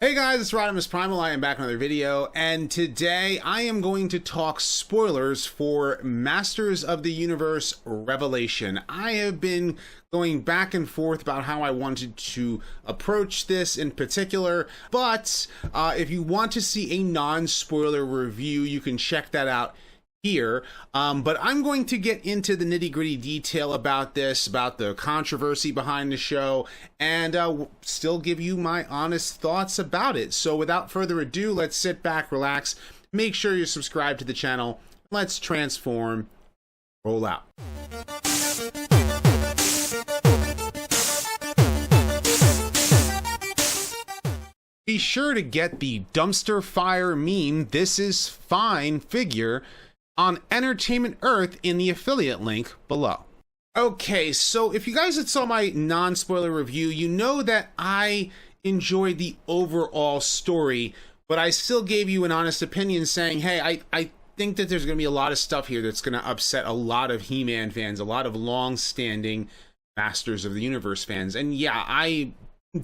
Hey guys, it's Rodimus Primal. I am back with another video, and today I am going to talk spoilers for Masters of the Universe Revelation. I have been going back and forth about how I wanted to approach this in particular, but if you want to see a non-spoiler review, you can check that out here. But I'm going to get into the nitty-gritty detail about this, about the controversy behind the show, and still give you my honest thoughts about it. So without further ado, let's sit back, relax, make sure you're subscribed to the channel. Let's transform, roll out. Be sure to get the dumpster fire meme "This is fine" figure on Entertainment Earth in the affiliate link below. Okay, so if you guys had saw my non-spoiler review, you know that I enjoyed the overall story, but I still gave you an honest opinion saying, hey, I think that there's going to be a lot of stuff here that's going to upset a lot of He-Man fans, a lot of long-standing Masters of the Universe fans. And yeah, I'm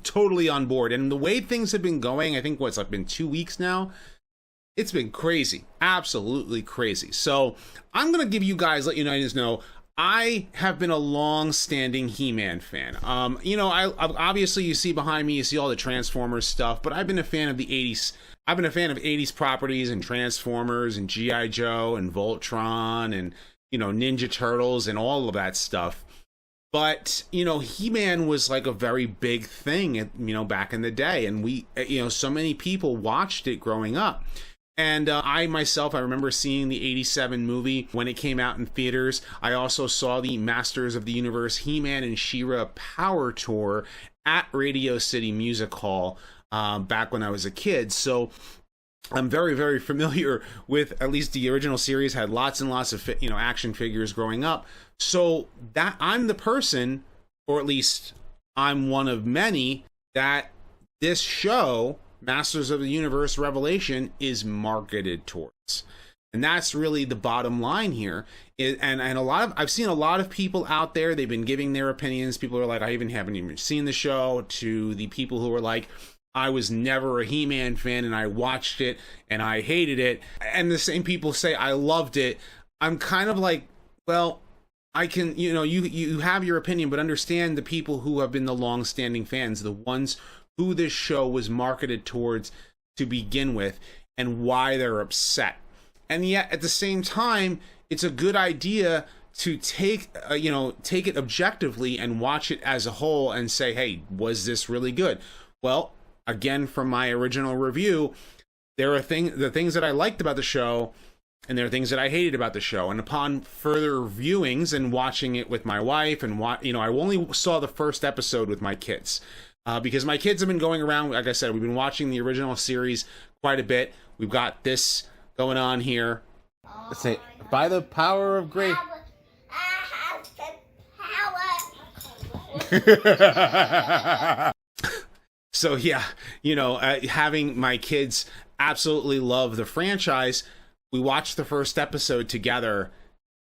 totally on board. And the way things have been going, I think what's like been 2 weeks now, it's been crazy, absolutely crazy. So I'm going to give you guys, let you guys know, I have been a long-standing He-Man fan. You know, I obviously you see behind me, you see all the Transformers stuff, but I've been a fan of the 80s. I've been a fan of 80s properties and Transformers and G.I. Joe and Voltron and, you know, Ninja Turtles and all of that stuff. But, you know, He-Man was like a very big thing, you know, back in the day. And we, you know, so many people watched it growing up. And I myself, I remember seeing the 87 movie when it came out in theaters. I also saw the Masters of the Universe He-Man and She-Ra Power Tour at Radio City Music Hall back when I was a kid. So I'm very, very familiar with at least the original series, had lots and lots of, you know, action figures growing up. So that I'm the person, or at least I'm one of many, that this show, Masters of the Universe Revelation, is marketed towards. And that's really the bottom line here. And I've seen a lot of people out there, they've been giving their opinions. People are like, I haven't even seen the show, to the people who are like, I was never a He-Man fan and I watched it and I hated it. And the same people say I loved it. I'm kind of like, well, I can, you know, you have your opinion, but understand the people who have been the long-standing fans, the ones who this show was marketed towards to begin with, and why they're upset. And yet at the same time, it's a good idea to take it objectively and watch it as a whole and say, hey, was this really good? Well, again, from my original review, there are the things that I liked about the show, and there are things that I hated about the show. And upon further viewings and watching it with my wife, and you know, I only saw the first episode with my kids. Because my kids have been going around, like I said, we've been watching the original series quite a bit. We've got this going on here. Let's say, by the power of grace. I have the power. So yeah, you know, having my kids absolutely love the franchise, we watched the first episode together,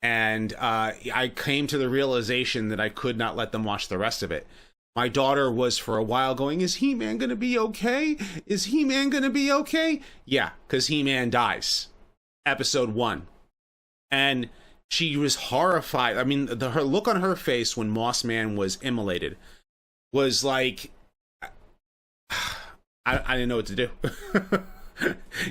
and I came to the realization that I could not let them watch the rest of it. My daughter was for a while going, is He-Man going to be okay? Is He-Man going to be okay? Yeah, because He-Man dies. Episode 1. And she was horrified. I mean, her look on her face when Moss Man was immolated was like, I didn't know what to do.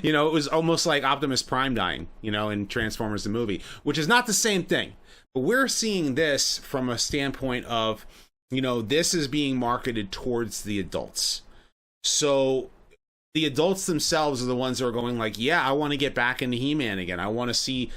You know, it was almost like Optimus Prime dying, you know, in Transformers the movie, which is not the same thing. But we're seeing this from a standpoint of, you know, this is being marketed towards the adults. So the adults themselves are the ones that are going like, yeah, I want to get back into He-Man again. I want to see,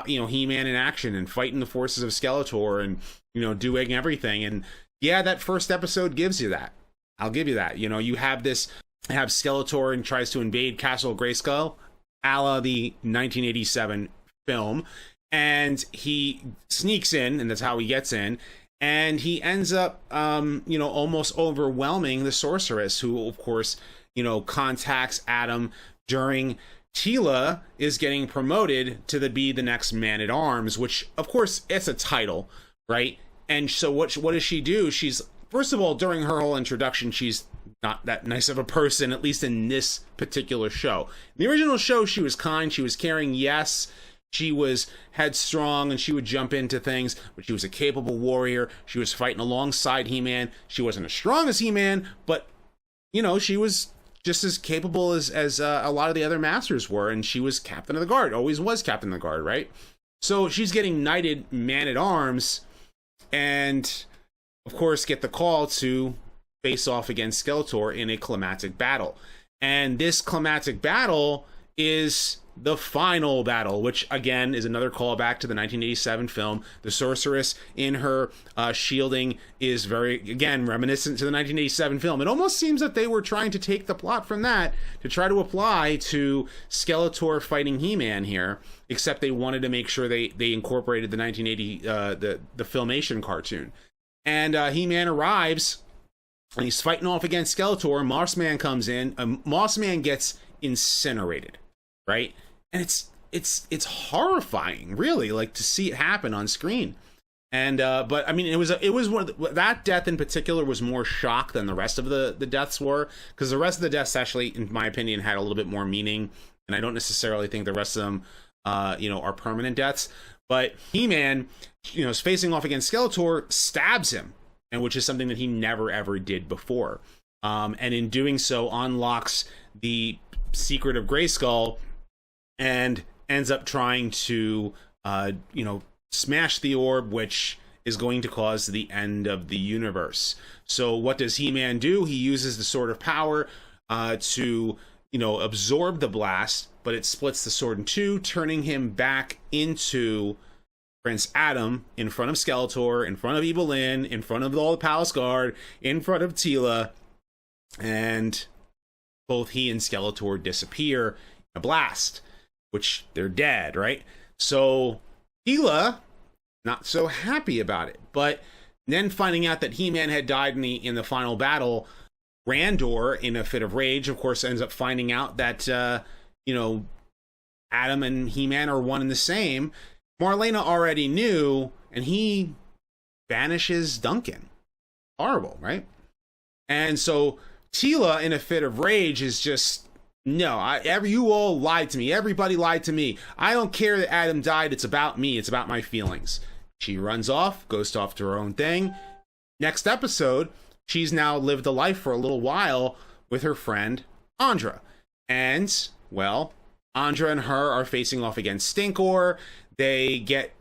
you know, He-Man in action and fighting the forces of Skeletor and, you know, doing everything. And yeah, that first episode gives you that. I'll give you that. You know, you have Skeletor and tries to invade Castle Grayskull, a la the 1987 film. And he sneaks in, and that's how he gets in. And he ends up, you know, almost overwhelming the Sorceress, who, of course, you know, contacts Adam during Teela is getting promoted to be the next Man-at-Arms, which, of course, it's a title, right? And so what does she do? She's, first of all, during her whole introduction, she's not that nice of a person, at least in this particular show. In the original show, she was kind, she was caring, yes. She was headstrong and she would jump into things, but she was a capable warrior. She was fighting alongside He-Man. She wasn't as strong as He-Man, but, you know, she was just as capable as a lot of the other masters were, and she was captain of the guard, always was captain of the guard, right? So she's getting knighted man-at-arms, and, of course, get the call to face off against Skeletor in a climactic battle. And this climactic battle is the final battle, which again is another callback to the 1987 film. The Sorceress in her shielding is very, again, reminiscent to the 1987 film. It almost seems that they were trying to take the plot from that to try to apply to Skeletor fighting He-Man here, except they wanted to make sure they incorporated the 1980 the Filmation cartoon. And He-Man arrives and he's fighting off against Skeletor. Mossman comes in. Mossman gets incinerated, right? And it's horrifying, really, like, to see it happen on screen. And but I mean, it was one of that death in particular was more shock than the rest of the deaths were, because the rest of the deaths actually, in my opinion, had a little bit more meaning, and I don't necessarily think the rest of them are permanent deaths. But He-Man, is facing off against Skeletor, stabs him, and which is something that he never ever did before, and in doing so unlocks the secret of Grayskull, and ends up trying to smash the orb, which is going to cause the end of the universe. So what does He-Man do? He uses the Sword of Power to absorb the blast, but it splits the sword in two, turning him back into Prince Adam in front of Skeletor, in front of Evil Lyn, in front of all the Palace Guard, in front of Teela, and both he and Skeletor disappear in a blast, which they're dead, right? So Teela, not so happy about it, but then finding out that He-Man had died in the final battle, Randor, in a fit of rage, of course, ends up finding out that Adam and He-Man are one and the same. Marlena already knew, and he banishes Duncan. Horrible, right? And so Teela, in a fit of rage, is just, no, you all lied to me. Everybody lied to me. I don't care that Adam died. It's about me. It's about my feelings. She runs off, goes off to her own thing. Next episode, she's now lived a life for a little while with her friend, Andra. And, well, Andra and her are facing off against Stinkor. They get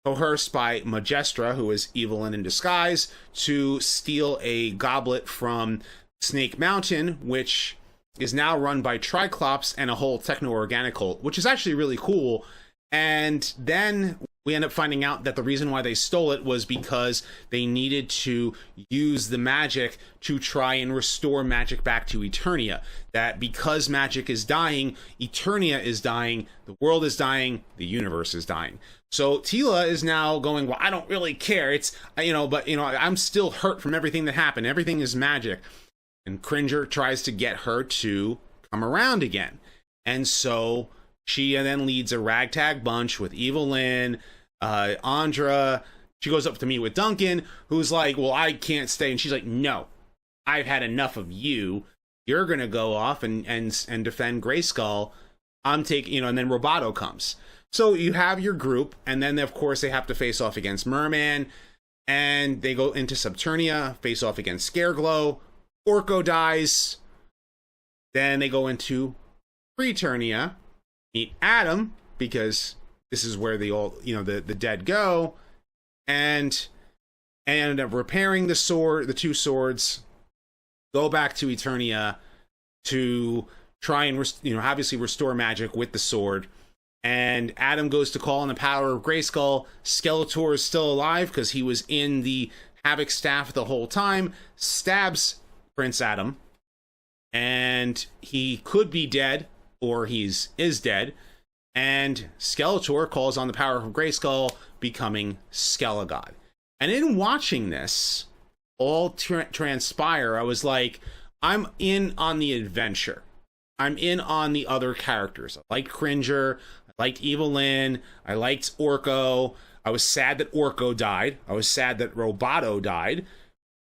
coerced by Majestra, who is Evil Lyn in disguise, to steal a goblet from Snake Mountain, which is now run by Triclops and a whole techno-organic cult, which is actually really cool. And then we end up finding out that the reason why they stole it was because they needed to use the magic to try and restore magic back to Eternia. That because magic is dying, Eternia is dying, the world is dying, the universe is dying. So Teela is now going, well, I don't really care. It's, I'm still hurt from everything that happened. Everything is magic. And Cringer tries to get her to come around again. And so she then leads a ragtag bunch with Evil Lyn, Andra. She goes up to meet with Duncan, who's like, well, I can't stay. And she's like, no, I've had enough of you. You're going to go off and defend Grayskull. I'm taking, and then Roboto comes. So you have your group, and then, of course, they have to face off against Merman, and they go into Subternia, face off against Scareglow. Orco dies. Then they go into Preternia, meet Adam, because this is where the dead go, and end up repairing the two swords, go back to Eternia to try and obviously restore magic with the sword. And Adam goes to call on the power of Grayskull. Skeletor is still alive because he was in the Havoc staff the whole time, stabs Prince Adam, and he could be dead, or is dead, and Skeletor calls on the power of Grayskull, becoming Skelegod. And in watching this all transpire, I was like, I'm in on the adventure. I'm in on the other characters. I liked Cringer, I liked Evil Lyn, I liked Orco. I was sad that Orco died. I was sad that Roboto died.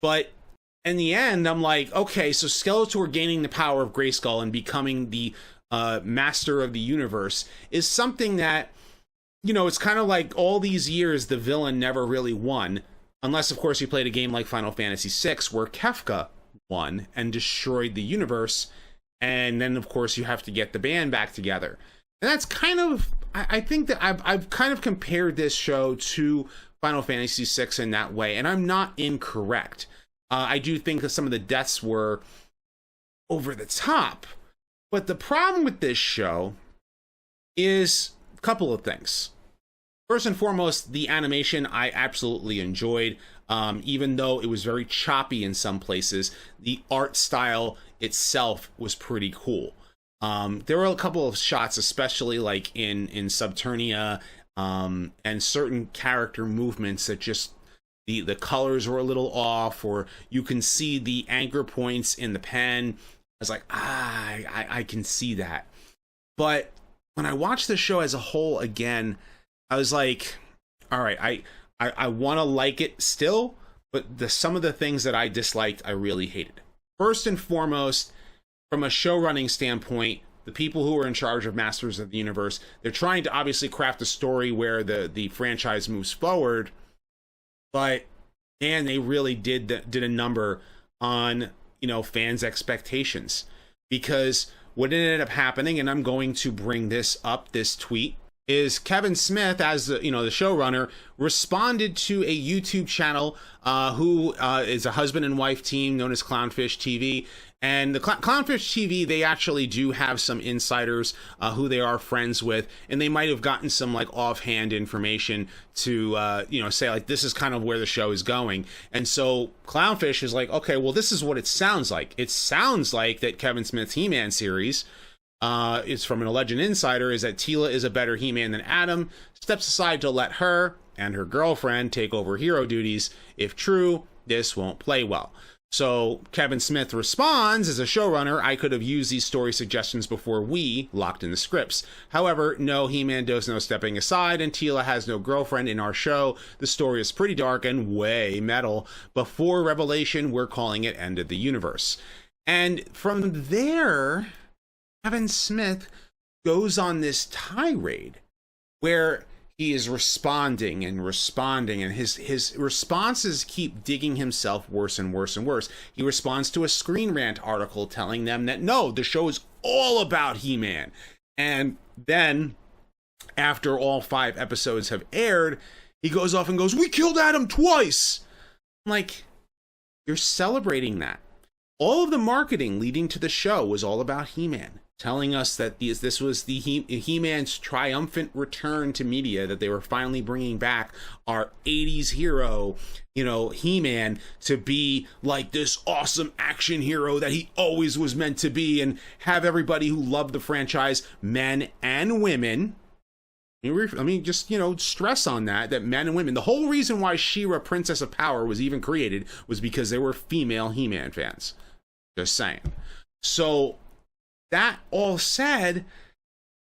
But In the end, I'm like, okay, so Skeletor gaining the power of Grayskull and becoming the master of the universe is something that, you know, it's kind of like all these years the villain never really won, unless, of course, you played a game like Final Fantasy VI where Kefka won and destroyed the universe, and then, of course, you have to get the band back together. And that's kind of, I think that I've kind of compared this show to Final Fantasy VI in that way, and I'm not incorrect. I do think that some of the deaths were over the top. But the problem with this show is a couple of things. First and foremost, the animation I absolutely enjoyed. Even though it was very choppy in some places, the art style itself was pretty cool. There were a couple of shots, especially like in Subternia, and certain character movements that just the colors were a little off, or you can see the anchor points in the pen. I was like, I can see that. But when I watched the show as a whole again, I was like, all right, I want to like it still, but some of the things that I disliked, I really hated. First and foremost, from a show running standpoint, the people who are in charge of Masters of the Universe, they're trying to obviously craft a story where the franchise moves forward, but man, they really did a number on, you know, fans' expectations. Because what ended up happening, and I'm going to bring this up, this tweet, is Kevin Smith, as the, you know, the showrunner, responded to a YouTube channel who is a husband and wife team known as Clownfish TV. And the Clownfish TV, they actually do have some insiders who they are friends with, and they might have gotten some like offhand information to you know, say like, this is kind of where the show is going. And so Clownfish is like, okay, well, this is what it sounds like. It sounds like that Kevin Smith's He-Man series, it's from an alleged insider, is that Teela is a better He-Man than Adam, steps aside to let her and her girlfriend take over hero duties. If true, this won't play well. So Kevin Smith responds, as a showrunner, I could have used these story suggestions before we locked in the scripts. However, no, He-Man does no stepping aside, and Teela has no girlfriend in our show. The story is pretty dark and way metal. Before Revelation, we're calling it End of the Universe. And from there, Kevin Smith goes on this tirade where he is responding, and his responses keep digging himself worse and worse and worse. He responds to a Screen Rant article telling them that no, the show is all about He-Man. And then, after all 5 episodes have aired, he goes off and goes, we killed Adam twice! I'm like, you're celebrating that. All of the marketing leading to the show was all about He-Man, telling us that this was the He-Man's triumphant return to media, that they were finally bringing back our 80s hero, you know, He-Man, to be like this awesome action hero that he always was meant to be, and have everybody who loved the franchise, men and women. Let me just, you know, stress on that men and women. The whole reason why She-Ra, Princess of Power, was even created was because there were female He-Man fans. Just saying. So, that all said,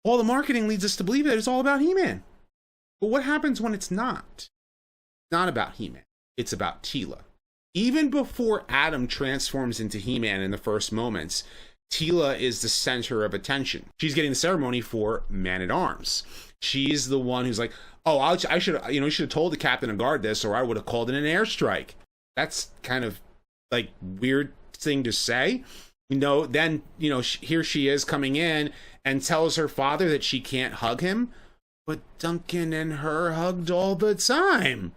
all the marketing leads us to believe that it's all about He-Man. But what happens when it's not? It's not about He-Man. It's about Teela. Even before Adam transforms into He-Man in the first moments, Teela is the center of attention. She's getting the ceremony for Man-at-Arms. She's the one who's like, oh, I should, you know, you should have told the captain of guard this, or I would have called in an airstrike. That's kind of like weird thing to say. You know, then, you know, here she is coming in and tells her father that she can't hug him, but Duncan and her hugged all the time.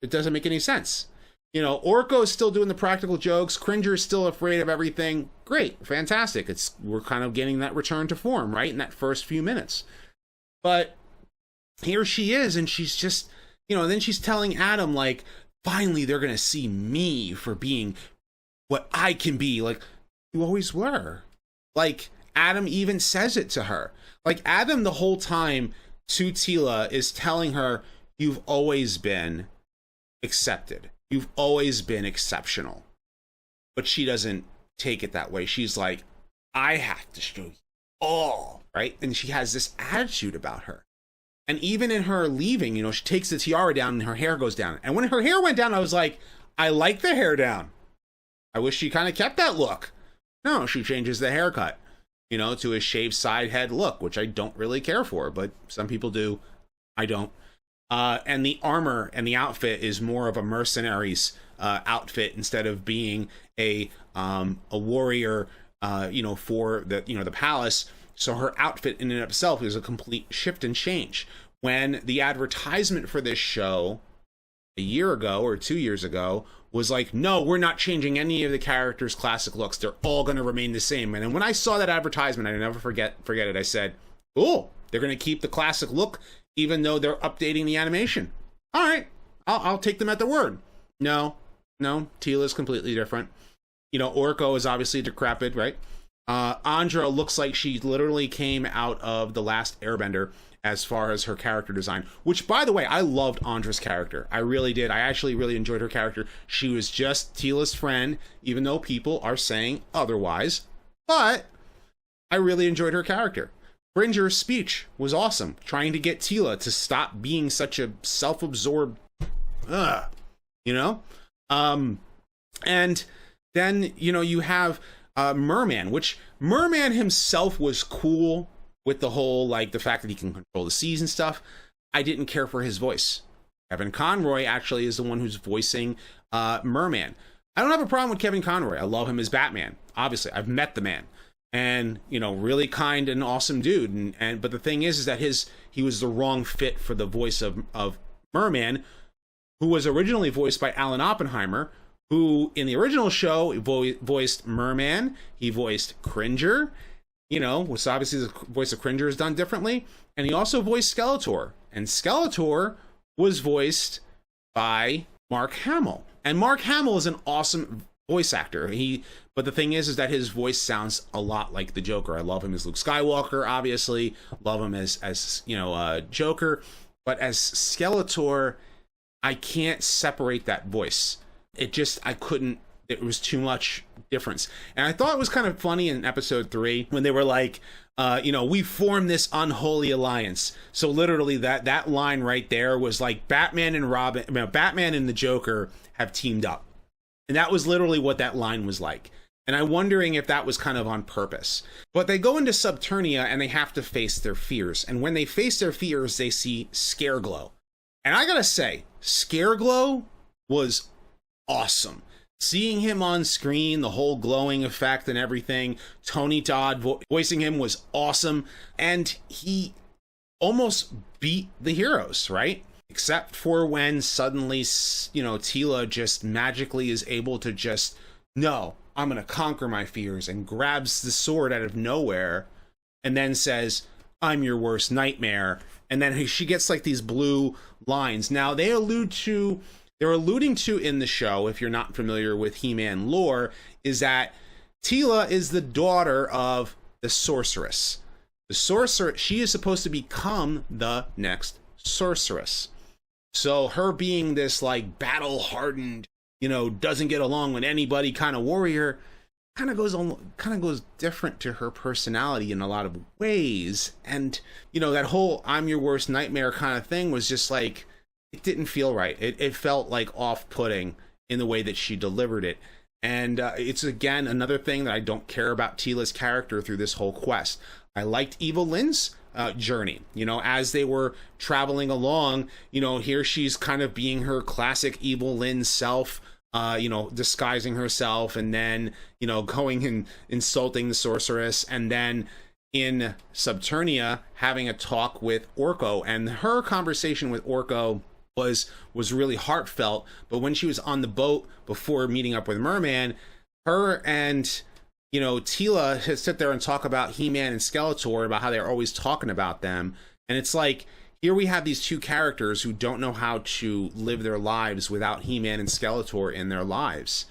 It doesn't make any sense. You know, Orco is still doing the practical jokes. Cringer's still afraid of everything. Great, fantastic. We're kind of getting that return to form, right, in that first few minutes. But here she is, and she's just, you know, then she's telling Adam, like, finally they're going to see me for being what I can be. Like, you always were. Like, Adam even says it to her. Like, Adam the whole time to Teela is telling her, you've always been accepted. You've always been exceptional. But she doesn't take it that way. She's like, I have to show you all, right? And she has this attitude about her. And even in her leaving, you know, she takes the tiara down and her hair goes down. And when her hair went down, I was like, I like the hair down. I wish she kind of kept that look. No, she changes the haircut, you know, to a shaved side head look, which I don't really care for, but some people do. I don't. And the armor and the outfit is more of a mercenary's outfit instead of being a warrior, you know, for the palace. So her outfit in and of itself is a complete shift and change. When the advertisement for this show a year ago or 2 years ago was like, no, we're not changing any of the characters' classic looks. They're all going to remain the same. And then when I saw that advertisement, I never forget it. I said, cool, they're going to keep the classic look even though they're updating the animation. All right, I'll take them at their word. No, Tila's completely different. You know, Orco is obviously decrepit, right? Andra looks like she literally came out of The Last Airbender as far as her character design, which, by the way, I loved Andra's character. I really did. I actually really enjoyed her character. She was just Tila's friend, even though people are saying otherwise. But I really enjoyed her character. Bringer's speech was awesome, trying to get Tila to stop being such a self-absorbed, you know? And then, you know, you have Merman, which Merman himself was cool with the whole, like, the fact that he can control the seas and stuff. I didn't care for his voice. Kevin Conroy actually is the one who's voicing Merman. I don't have a problem with Kevin Conroy. I love him as Batman. Obviously, I've met the man. And, you know, really kind and awesome dude. But the thing is that he was the wrong fit for the voice of Merman, who was originally voiced by Alan Oppenheimer, who in the original show voiced Merman. He voiced Cringer, you know, which obviously the voice of Cringer is done differently. And he also voiced Skeletor. And Skeletor was voiced by Mark Hamill. And Mark Hamill is an awesome voice actor. But the thing is that his voice sounds a lot like the Joker. I love him as Luke Skywalker, obviously. Love him as you know, Joker. But as Skeletor, I can't separate that voice. It was too much difference. And I thought it was kind of funny in episode 3 when they were like, you know, we formed this unholy alliance. So literally that line right there was like Batman and the Joker have teamed up. And that was literally what that line was like. And I'm wondering if that was kind of on purpose. But they go into Subternia and they have to face their fears. And when they face their fears, they see Scareglow. And I gotta say, Scareglow was awesome. Seeing him on screen, the whole glowing effect and everything, Tony Todd voicing him was awesome. And he almost beat the heroes, right? Except for when suddenly, you know, Tila just magically is able to just, no, I'm going to conquer my fears, and grabs the sword out of nowhere and then says, I'm your worst nightmare. And then she gets like these blue lines. Now they're alluding to in the show, if you're not familiar with He-Man lore, is that Tila is the daughter of the Sorceress. The Sorceress, she is supposed to become the next Sorceress. So her being this like battle-hardened, you know, doesn't get along with anybody kind of warrior, kind of goes different to her personality in a lot of ways. And, you know, that whole I'm your worst nightmare kind of thing was just like, it didn't feel right. It felt like off-putting in the way that she delivered it. And it's, again, another thing that I don't care about Tila's character through this whole quest. I liked Evil Lynn's journey, you know, as they were traveling along, you know, here she's kind of being her classic Evil Lynn self, you know, disguising herself, and then, you know, going and insulting the Sorceress, and then in Subternia having a talk with Orco. And her conversation with Orco was really heartfelt. But when she was on the boat before meeting up with Merman, her and, you know, Tila sit there and talk about He-Man and Skeletor, about how they're always talking about them. And it's like, here we have these two characters who don't know how to live their lives without He-Man and Skeletor in their lives.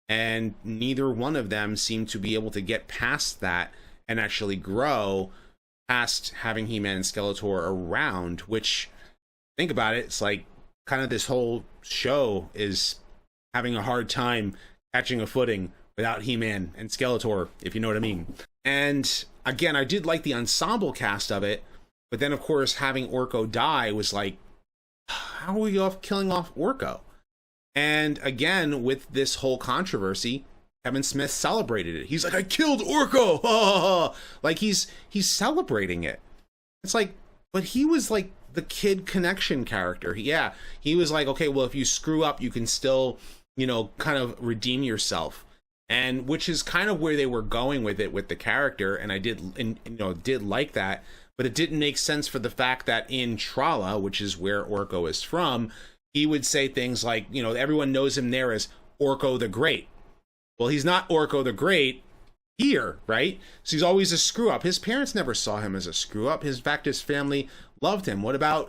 And neither one of them seem to be able to get past that and actually grow past having He-Man and Skeletor around, which, think about it, it's like kind of this whole show is having a hard time catching a footing without He-Man and Skeletor, if you know what I mean. And again, I did like the ensemble cast of it, but then of course having Orco die was like, how are we killing off Orco? And again, with this whole controversy, Kevin Smith celebrated it. He's like, I killed Orco. Like he's celebrating it. It's like, but he was like the kid connection character. Yeah, he was like, okay, well, if you screw up, you can still, you know, kind of redeem yourself. And which is kind of where they were going with it with the character. And I did like that, but it didn't make sense for the fact that in Trala, which is where Orco is from, he would say things like, you know, everyone knows him there as Orco the Great. Well, he's not Orco the Great here, right? So he's always a screw up. His parents never saw him as a screw up. In fact, his family loved him. What about,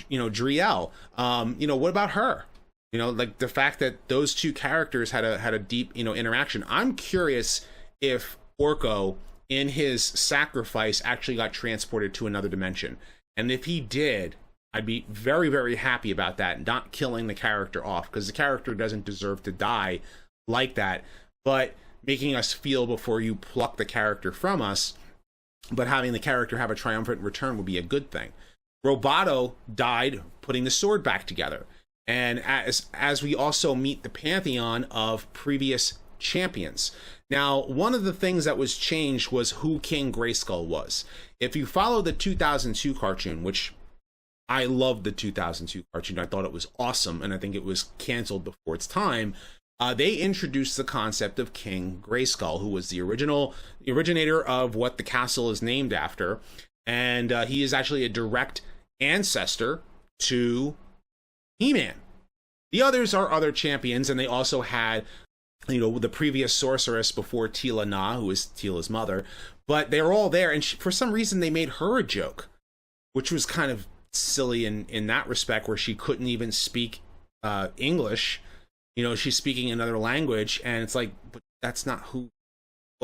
Driel? What about her? You know, like the fact that those two characters had a deep, interaction. I'm curious if Orco, in his sacrifice, actually got transported to another dimension. And if he did, I'd be very, very happy about that, not killing the character off, because the character doesn't deserve to die like that, but making us feel before you pluck the character from us, but having the character have a triumphant return would be a good thing. Roboto died putting the sword back together. And as we also meet the pantheon of previous champions. Now, one of the things that was changed was who King Grayskull was. If you follow the 2002 cartoon, which I loved the 2002 cartoon, I thought it was awesome, and I think it was canceled before its time. They introduced the concept of King Grayskull, who was the originator of what the castle is named after, and he is actually a direct ancestor to He-Man. The others are other champions, and they also had, the previous sorceress before Tila Na, who is Tila's mother, but they're all there, and for some reason they made her a joke, which was kind of silly in that respect, where she couldn't even speak English. She's speaking another language, and it's like, but that's not who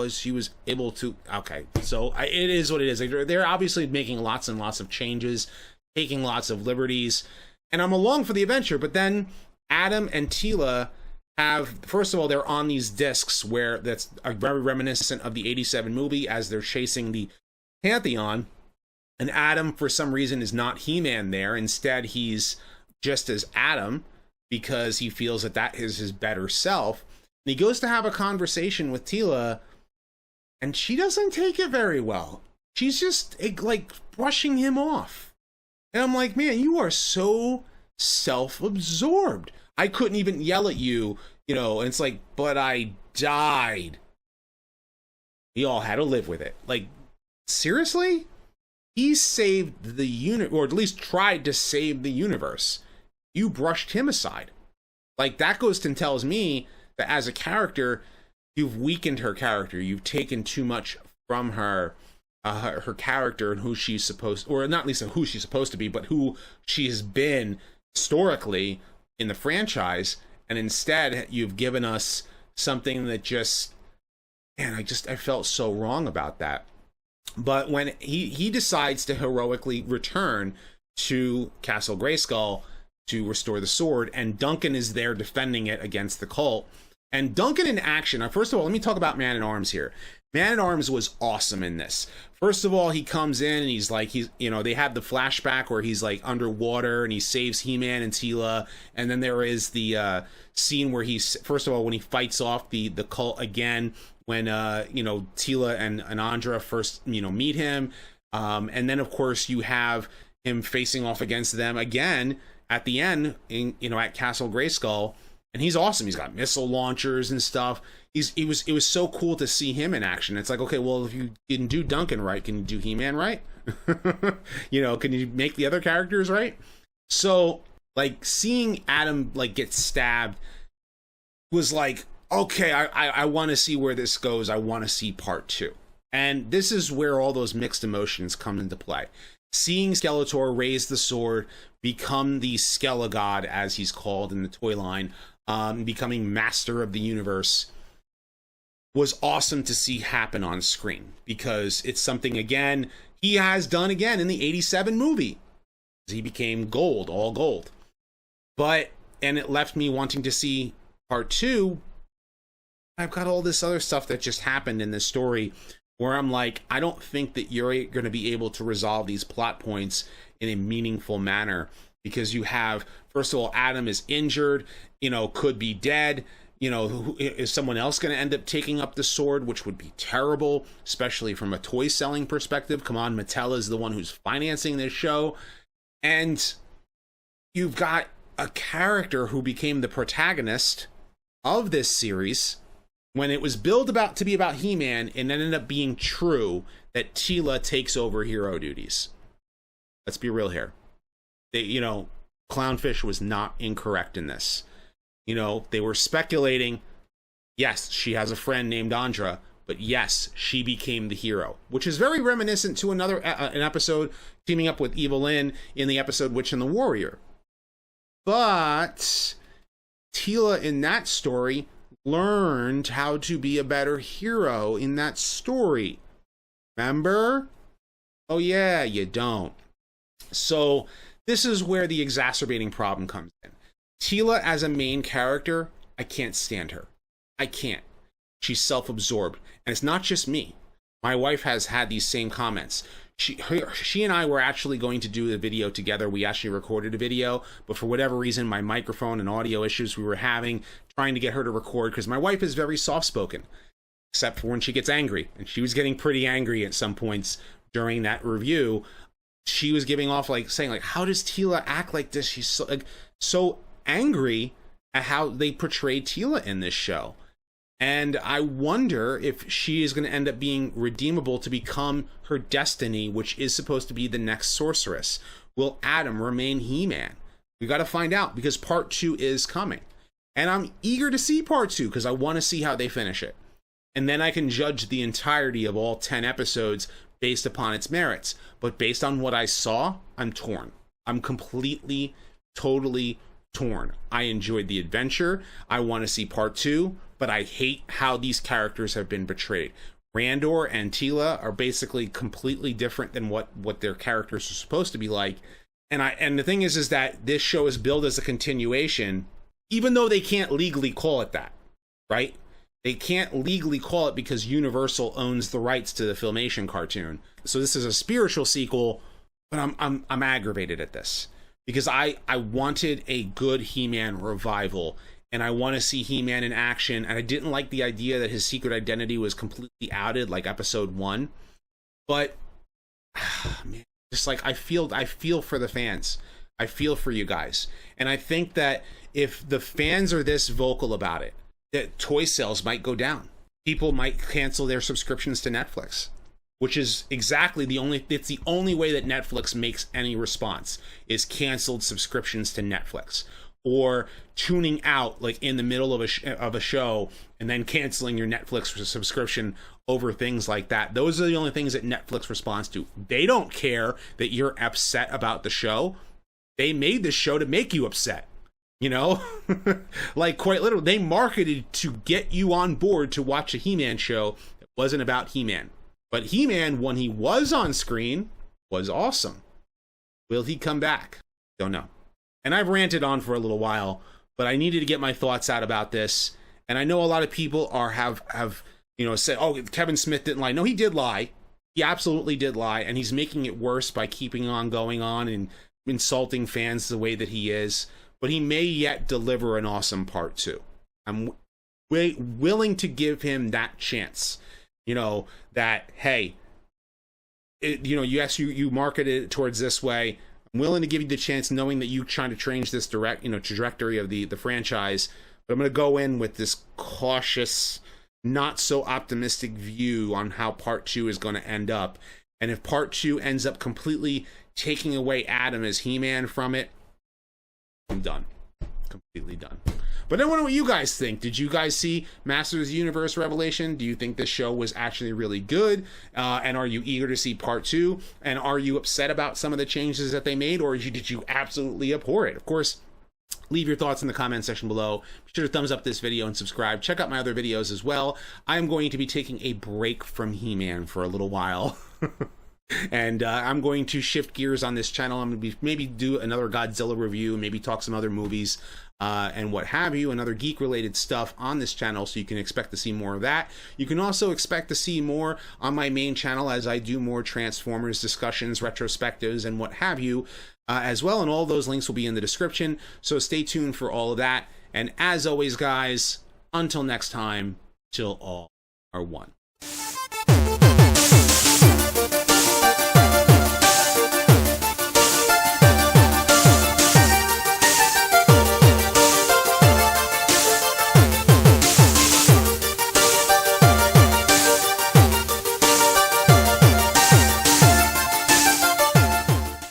she was able to. Okay, so it is what it is. They're obviously making lots and lots of changes, taking lots of liberties, and I'm along for the adventure. But then Adam and Tila have, first of all, they're on these discs where that's very reminiscent of the 87 movie as they're chasing the Pantheon. And Adam, for some reason, is not He-Man there. Instead, he's just as Adam, because he feels that is his better self. And he goes to have a conversation with Tila, and she doesn't take it very well. She's just like brushing him off. And I'm like, man, you are so self-absorbed. I couldn't even yell at you, and it's like, but I died. We all had to live with it. Like, seriously? He saved the universe, or at least tried to save the universe. You brushed him aside. Like, that goes and tells me that as a character, you've weakened her character. You've taken too much from her character and who she's supposed, or not at least who she's supposed to be, but who she has been historically in the franchise. And instead, you've given us something that just, man, I felt so wrong about that. But when he decides to heroically return to Castle Grayskull to restore the sword, and Duncan is there defending it against the cult. And Duncan in action. Now, first of all, let me talk about Man-at-Arms here. Man-at-Arms was awesome in this. First of all, he comes in and he's like, they have the flashback where he's like underwater and he saves He-Man and Tila. And then there is the scene where first of all, when he fights off the cult again, when Tila and Andra first meet him, and then of course you have him facing off against them again at the end at Castle Grayskull, and he's awesome. He's got missile launchers and stuff. It was so cool to see him in action. It's like, okay, well, if you didn't do Duncan right, can you do He-Man right? Can you make the other characters right? So like seeing Adam like get stabbed was like, okay, I want to see where this goes. I want to see part 2. And this is where all those mixed emotions come into play. Seeing Skeletor raise the sword, become the Skelegod, as he's called in the toy line, becoming master of the universe, was awesome to see happen on screen, because it's something, again, he has done again in the 87 movie. He became gold, all gold. And it left me wanting to see part 2. I've got all this other stuff that just happened in this story where I'm like, I don't think that you're going to be able to resolve these plot points in a meaningful manner, because you have, first of all, Adam is injured, could be dead. Is someone else going to end up taking up the sword, which would be terrible, especially from a toy selling perspective? Come on, Mattel is the one who's financing this show. And you've got a character who became the protagonist of this series when it was billed to be about He-Man, and ended up being true that Teela takes over hero duties. Let's be real here. Clownfish was not incorrect in this. They were speculating, yes, she has a friend named Andra, but yes, she became the hero, which is very reminiscent to an episode teaming up with Evelyn in the episode Witch and the Warrior. But Teela in that story learned how to be a better hero in that story. Remember? Oh yeah, you don't. So this is where the exacerbating problem comes in. Teela as a main character, I can't stand her. I can't. She's self-absorbed. And it's not just me. My wife has had these same comments. She and I were actually going to do a video together. We actually recorded a video, but for whatever reason, my microphone and audio issues we were having, trying to get her to record, because my wife is very soft-spoken, except for when she gets angry. And she was getting pretty angry at some points during that review. She was giving off, saying, how does Teela act like this? She's so angry at how they portrayed Teela in this show. And I wonder if she is going to end up being redeemable to become her destiny, which is supposed to be the next Sorceress. Will Adam remain He-Man? We got to find out, because part 2 is coming. And I'm eager to see part 2 because I want to see how they finish it. And then I can judge the entirety of all 10 episodes based upon its merits. But based on what I saw, I'm torn. I'm completely, totally torn. I enjoyed the adventure. I want to see part 2, but I hate how these characters have been portrayed. Randor and Teela are basically completely different than what their characters are supposed to be like. And the thing is that this show is billed as a continuation, even though they can't legally call it that, right? They can't legally call it because Universal owns the rights to the Filmation cartoon. So this is a spiritual sequel, but I'm aggravated at this. Because I wanted a good He-Man revival, and I want to see He-Man in action, and I didn't like the idea that his secret identity was completely outed, like episode 1. But, man, just I feel for the fans. I feel for you guys. And I think that if the fans are this vocal about it, that toy sales might go down. People might cancel their subscriptions to Netflix. Which is exactly it's the only way that Netflix makes any response, is canceled subscriptions to Netflix, or tuning out in the middle of a show and then canceling your Netflix subscription over things like that. Those are the only things that Netflix responds to. They don't care that you're upset about the show. They made this show to make you upset. Quite literally, they marketed to get you on board to watch a He-Man show that wasn't about He-Man. But He-Man, when he was on screen, was awesome. Will he come back? Don't know. And I've ranted on for a little while, but I needed to get my thoughts out about this. And I know a lot of people have said, oh, Kevin Smith didn't lie. No, he did lie. He absolutely did lie. And he's making it worse by keeping on going on and insulting fans the way that he is. But he may yet deliver an awesome part 2. I'm willing to give him that chance. That, hey, you marketed it towards this way. I'm willing to give you the chance, knowing that you're trying to change this trajectory of the franchise. But I'm going to go in with this cautious, not so optimistic view on how part 2 is going to end up. And if part 2 ends up completely taking away Adam as He-Man from it, I'm done. Completely done. But I wonder what you guys think. Did you guys see Masters of the Universe Revelation? Do you think this show was actually really good? And are you eager to see part 2? And are you upset about some of the changes that they made? Or did you absolutely abhor it? Of course, leave your thoughts in the comment section below. Be sure to thumbs up this video and subscribe. Check out my other videos as well. I'm going to be taking a break from He-Man for a little while. And I'm going to shift gears on this channel. I'm going to maybe do another Godzilla review, maybe talk some other movies and what have you, and other geek-related stuff on this channel, so you can expect to see more of that. You can also expect to see more on my main channel as I do more Transformers discussions, retrospectives, and what have you as well, and all those links will be in the description, so stay tuned for all of that. And as always, guys, Until next time, till all are one.